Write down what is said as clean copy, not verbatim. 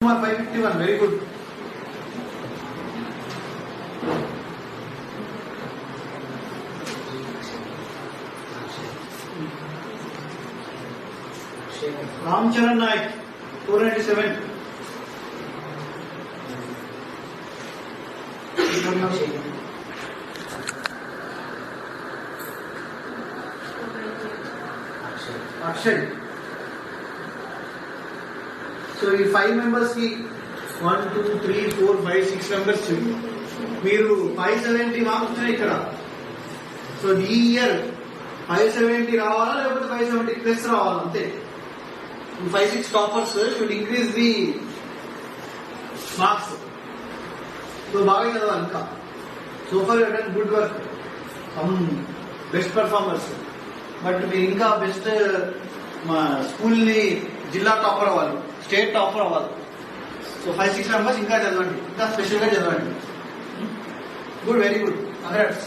551, very good. Ramcharan Naik, 497. Akshay. So ఈ 5 members కి 1 2 3 4 5 6 members మీరు 570 మార్క్స్ వచ్చినాయి ఇక్కడ. సో ఈ ఇయర్ 570 రావాలా లేకపోతే 570 ప్లస్ రావాలా అంతే. 5-6 toppers should increase the marks. So బాగా చదవాలి ఇంకా. So for you done good work, some best performers. But మీరు ఇంకా బెస్ట్ మా స్కూల్ ని జిల్లా టాపర్ అవ్వాలి, స్టేట్ టాపర్ అవ్వాలి. సో 5-6 మెంబర్స్ ఇంకా చదవండి, ఇంకా స్పెషల్ గా చదవండి. Good, very good. కంగ్రాట్స్.